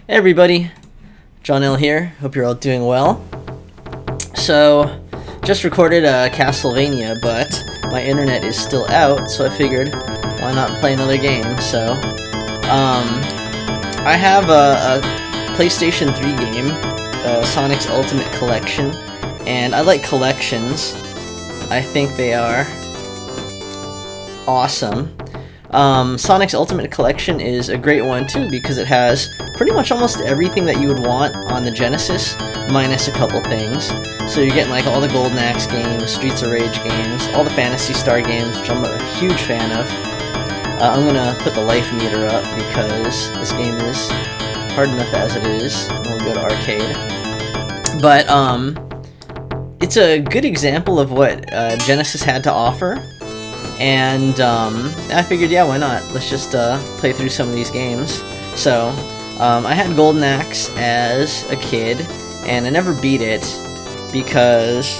Hey everybody, John L here. Hope you're all doing well. So, just recorded Castlevania, but my internet is still out, so I figured why not play another game. So, I have a PlayStation 3 game, Sonic's Ultimate Collection, and I like collections. I think they are awesome. Sonic's Ultimate Collection is a great one too because it has pretty much almost everything that you would want on the Genesis, minus a couple things. So you're getting like all the Golden Axe games, Streets of Rage games, all the Phantasy Star games, which I'm a huge fan of. I'm gonna put the life meter up because this game is hard enough as it is. We'll go to arcade. But it's a good example of what Genesis had to offer. And I figured, yeah, why not? Let's just play through some of these games. So, I had Golden Axe as a kid, and I never beat it because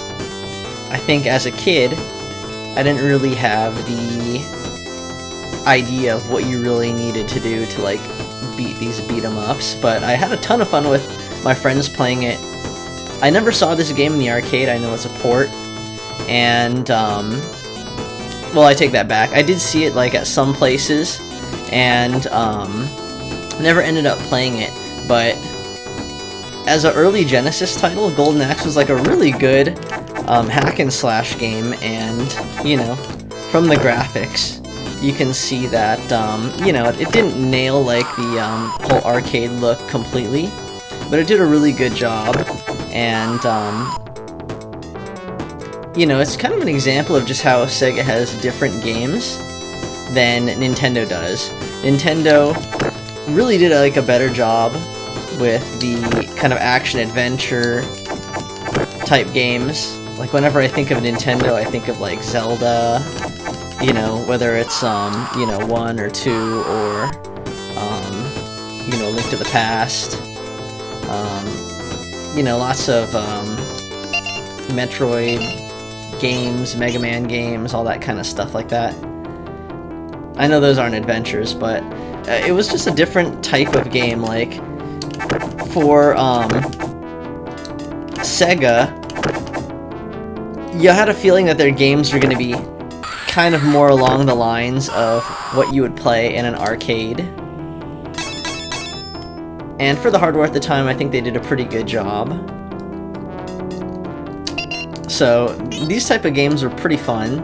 I think as a kid, I didn't really have the idea of what you really needed to do to, like, beat these beat-em-ups. But I had a ton of fun with my friends playing it. I never saw this game in the arcade. I know it's a port, and well, I take that back. I did see it like at some places, and never ended up playing it. But as an early Genesis title, Golden Axe was like a really good hack and slash game, and you know, from the graphics, you can see that you know, it didn't nail like the whole arcade look completely, but it did a really good job, and you know, it's kind of an example of just how Sega has different games than Nintendo does. Nintendo really did like a better job with the kind of action-adventure type games. Like whenever I think of Nintendo, I think of like Zelda, you know, whether it's you know, 1 or 2 or you know, Link to the Past. You know, lots of Metroid games, Mega Man games, all that kind of stuff like that. I know those aren't adventures, but it was just a different type of game. Like, for Sega, you had a feeling that their games were going to be kind of more along the lines of what you would play in an arcade. And for the hardware at the time, I think they did a pretty good job. So, these type of games were pretty fun.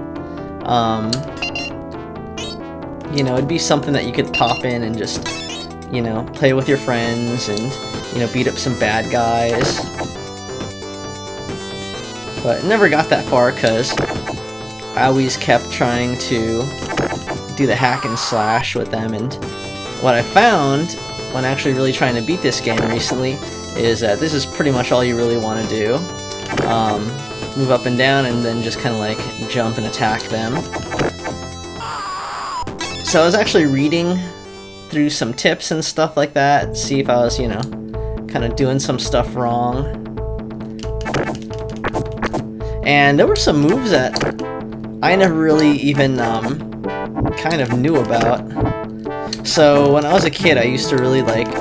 You know, it'd be something that you could pop in and just, you know, play with your friends and, you know, beat up some bad guys. But never got that far because I always kept trying to do the hack and slash with them, and what I found when actually really trying to beat this game recently is that this is pretty much all you really want to do. Move up and down and then just kind of like jump and attack them. So I was actually reading through some tips and stuff like that, see if I was, you know, kind of doing some stuff wrong. And there were some moves that I never really even kind of knew about. So when I was a kid, I used to really like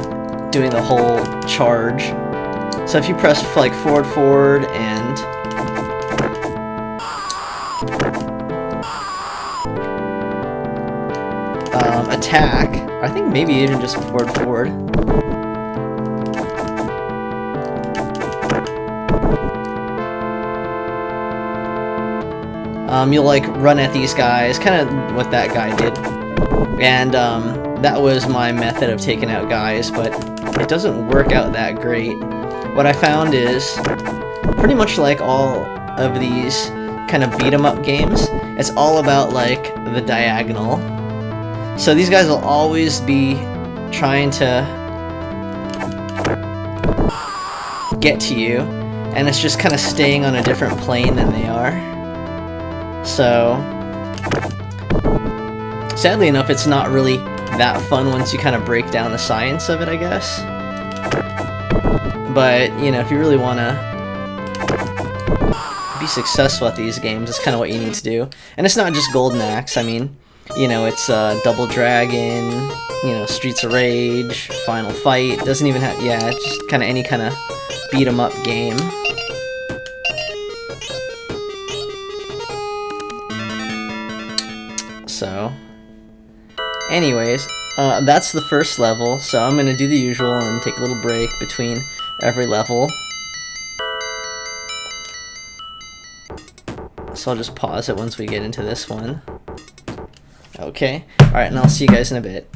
doing the whole charge. So if you press like forward and attack, I think maybe even just forward. You'll like run at these guys, kind of what that guy did. And that was my method of taking out guys, but it doesn't work out that great. What I found is, pretty much like all of these kind of beat 'em up games, it's all about like the diagonal. So these guys will always be trying to get to you, and it's just kind of staying on a different plane than they are. So, sadly enough, it's not really that fun once you kind of break down the science of it, I guess. But, you know, if you really want to be successful at these games, it's kind of what you need to do. And it's not just Golden Axe. I mean, You know, it's Double Dragon, you know, Streets of Rage, Final Fight. Doesn't even have, yeah, it's just kind of any kind of beat 'em up game. So, anyways, that's the first level, so I'm gonna do the usual and take a little break between every level. So I'll just pause it once we get into this one. Okay, alright, and I'll see you guys in a bit.